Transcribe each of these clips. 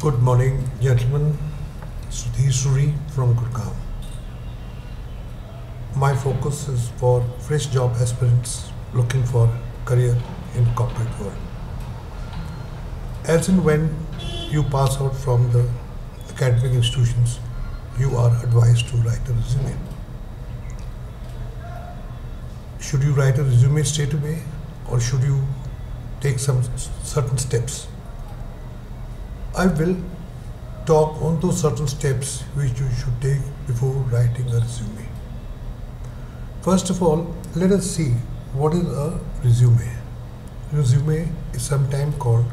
Good morning, gentlemen. Sudhir Suri from Gurgaon. My focus is for fresh job aspirants looking for career in corporate world. As and when you pass out from the academic institutions, you are advised to write a resume. Should you write a resume straight away, or should you take some certain steps? I will talk on those certain steps which you should take before writing a resume. First of all, let us see what is a resume. Resume is sometimes called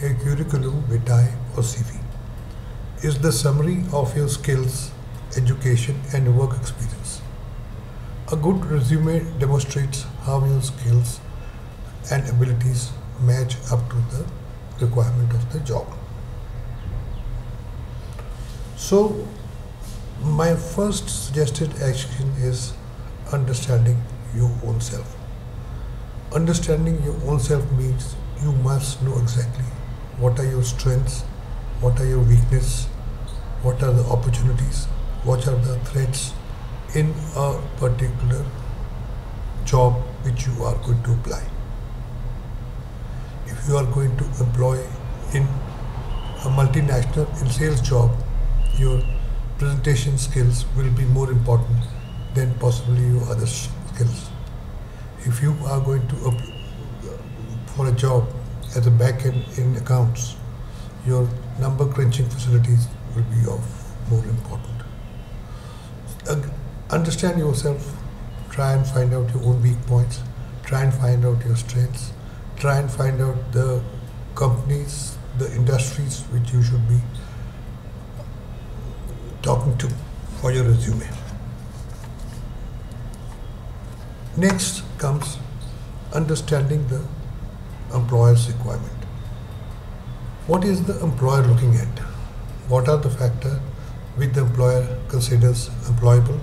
a curriculum vitae or CV. It's the summary of your skills, education and work experience. A good resume demonstrates how your skills and abilities match up to the requirement of the job. So, my first suggested action is understanding your own self. Understanding your own self means you must know exactly what are your strengths, what are your weaknesses, what are the opportunities, what are the threats in a particular job which you are going to apply. If you are going to employ in a multinational in sales job, your presentation skills will be more important than possibly your other skills. If you are going to for a job as a back-end in accounts, your number crunching facilities will be of more important. Understand yourself, try and find out your own weak points, try and find out your strengths, try and find out the companies, the industries which you should be talking to for your resume. Next comes understanding the employer's requirement. What is the employer looking at? What are the factors which the employer considers employable,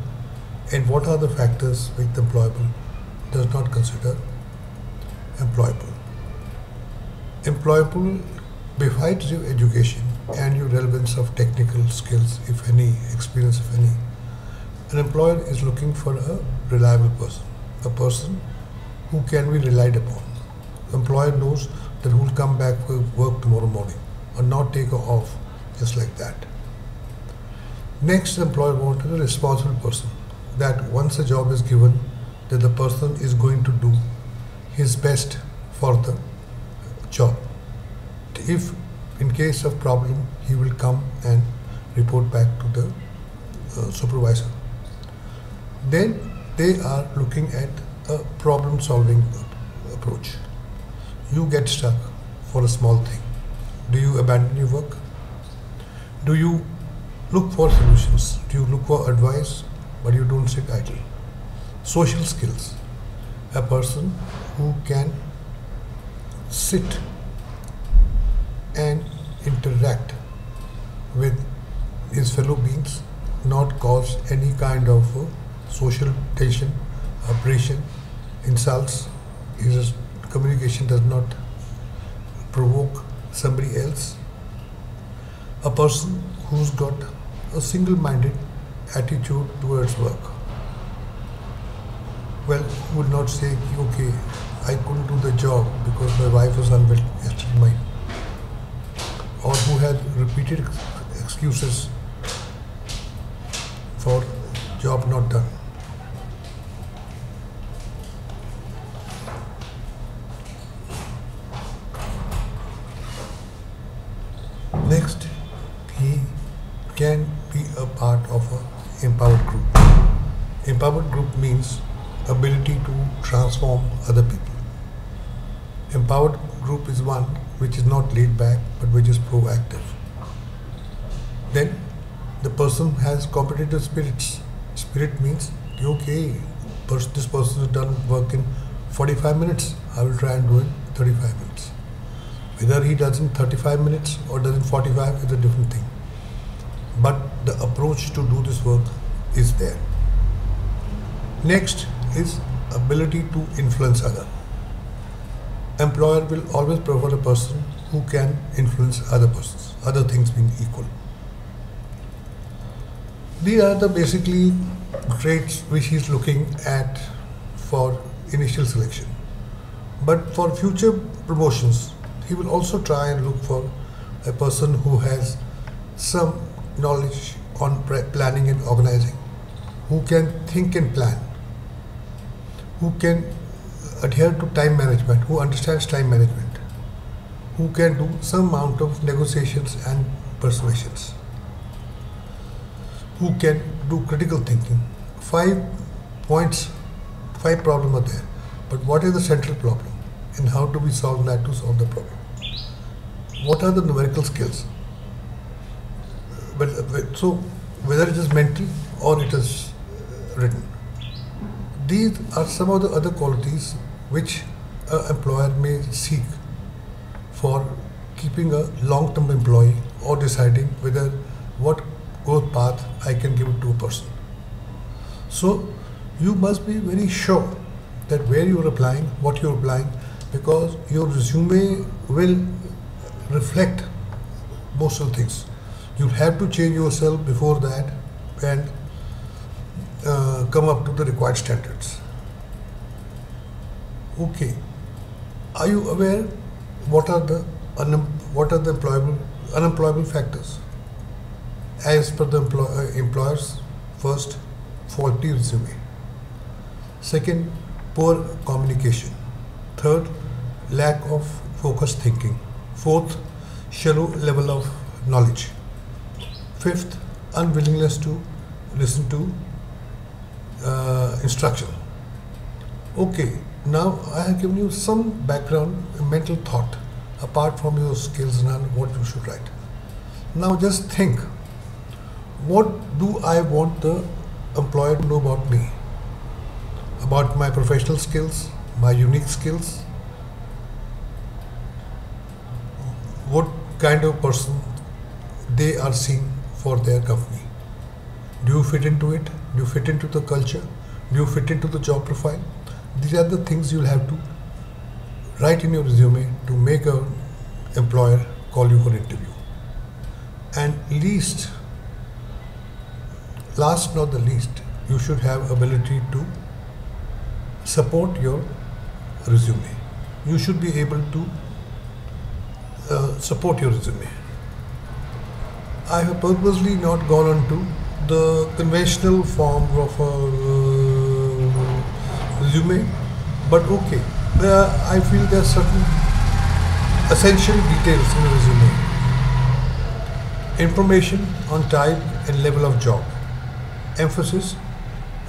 and what are the factors which the employable does not consider employable? Employable besides your education and your relevance of technical skills, if any, experience, if any. An employer is looking for a reliable person, a person who can be relied upon. The employer knows that who will come back for work tomorrow morning or not take off just like that. Next, the employer wants a responsible person, that once a job is given, that the person is going to do his best for the job. If in case of problem, he will come and report back to the supervisor. Then they are looking at a problem-solving approach. You get stuck for a small thing. Do you abandon your work? Do you look for solutions? Do you look for advice, but you don't sit idle? Social skills. A person who can sit and interact with his fellow beings, not cause any kind of social tension, abrasion, insults. His communication does not provoke somebody else. A person who's got a single-minded attitude towards work. Well, who would not say, okay, I couldn't do the job because my wife was unwell yesterday night, or who had repeated excuses for job not done. Next, he can be a part of an empowered group. Empowered group means ability to transform other people. Empowered group is one which is not laid back but which is proactive. Then the person has competitive spirits. Spirit means, okay, this person has done work in 45 minutes, I will try and do it in 35 minutes. Whether he does in 35 minutes or does in 45 is a different thing. But the approach to do this work is there. Next is ability to influence others. Employer will always prefer a person who can influence other persons, other things being equal. These are the basically traits which he is looking at for initial selection. But for future promotions, he will also try and look for a person who has some knowledge on planning and organizing, who can think and plan, who can adhere to time management, who understands time management, who can do some amount of negotiations and persuasions, who can do critical thinking. 5 points, 5 problems are there. But what is the central problem and how do we solve that to solve the problem? What are the numerical skills? So whether it is mental or it is written. These are some of the other qualities which an employer may seek for keeping a long-term employee or deciding whether what growth path I can give it to a person. So you must be very sure that where you are applying, what you are applying, because your resume will reflect most of the things. You'll have to change yourself before that and come up to the required standards. Okay, are you aware what are the unemployable factors? As per the employers, first, faulty resume. Second, poor communication. Third, lack of focused thinking. Fourth, shallow level of knowledge. Fifth, unwillingness to listen to instruction. Okay, now I have given you some background, mental thought, apart from your skills and what you should write. Now just think, what do I want the employer to know about me? About my professional skills, my unique skills? What kind of person they are seeing for their company? Do you fit into it? Do you fit into the culture? Do you fit into the job profile? These are the things you'll have to write in your resume to make an employer call you for interview. And last not the least, you should have ability to support your resume. You should be able to support your resume. I have purposely not gone on to the conventional form of a resume, but okay, I feel there are certain essential details in a resume. Information on type and level of job. Emphasis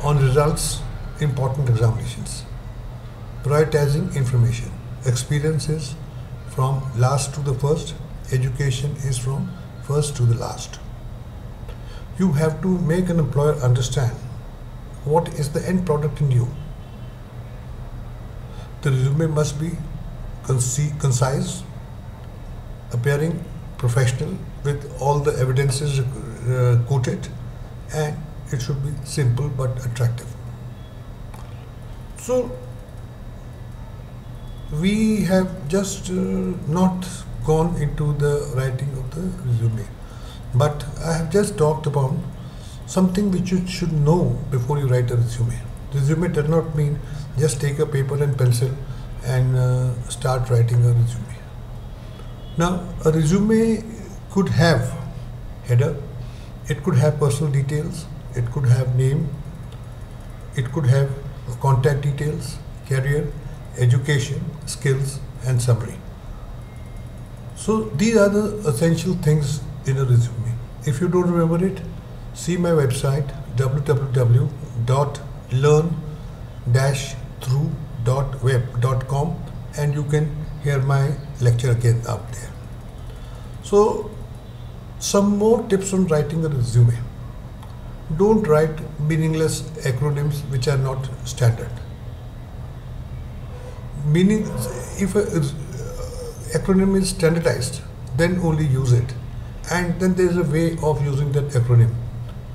on results, important examinations. Prioritizing information. Experience is from last to the first. Education is from first to the last. You have to make an employer understand what is the end product in you. The resume must be concise, appearing professional with all the evidences quoted, and it should be simple but attractive. So we have just not gone into the writing of the resume, but I have just talked about something which you should know before you write a resume. Resume does not mean just take a paper and pencil and start writing a resume. Now, a resume could have header, it could have personal details, it could have name, it could have contact details, career, education, skills, and summary. So these are the essential things in a resume. If you don't remember it, see my website www.learn-through.web.com and you can hear my lecture again out there. So some more tips on writing a resume. Don't write meaningless acronyms which are not standard. Meaning, if an acronym is standardized, then only use it. And then there is a way of using that acronym.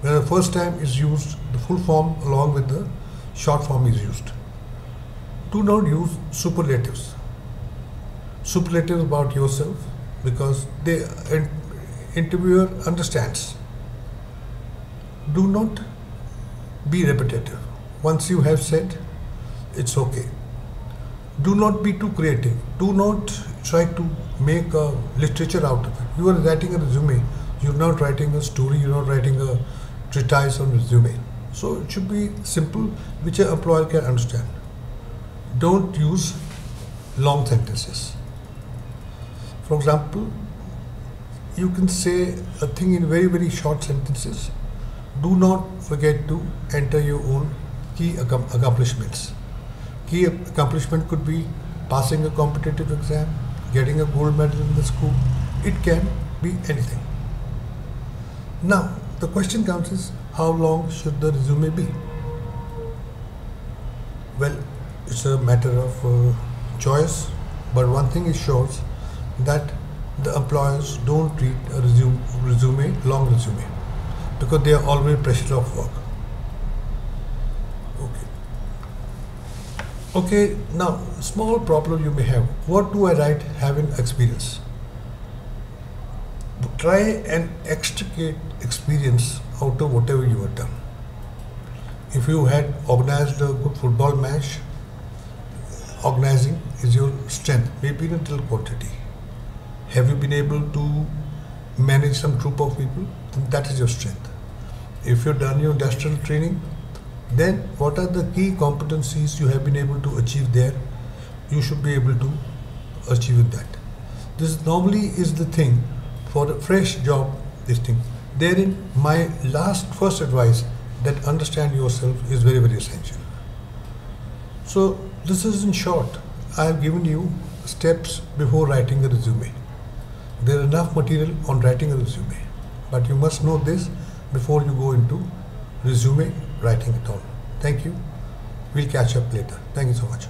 When the first time is used, the full form along with the short form is used. Do not use superlatives. Superlatives about yourself, because the interviewer understands. Do not be repetitive. Once you have said, it's okay. Do not be too creative. Do not try to make a literature out of it. You are writing a resume. You're not writing a story. You're not writing a treatise on resume. So it should be simple, which an employer can understand. Don't use long sentences. For example, you can say a thing in very, very short sentences. Do not forget to enter your own key accomplishments. Key accomplishment could be passing a competitive exam, getting a gold medal in the school. It can be anything. Now, the question comes is, how long should the resume be? Well, it's a matter of choice, but one thing is sure, that the employers don't treat a long resume, because they are always pressure of work. Okay, now small problem you may have. What do I write having experience? Try and extricate experience out of whatever you have done. If you had organized a good football match, organizing is your strength, maybe in a little quantity. Have you been able to manage some group of people? Then that is your strength. If you've done your industrial training, then what are the key competencies you have been able to achieve there? You should be able to achieve that. This normally is the thing for a fresh job, this thing. Therein, my first advice, that understand yourself is very, very essential. So this is in short. I have given you steps before writing a resume. There is enough material on writing a resume, but you must know this before you go into resume writing at all. Thank you. We'll catch up later. Thank you so much.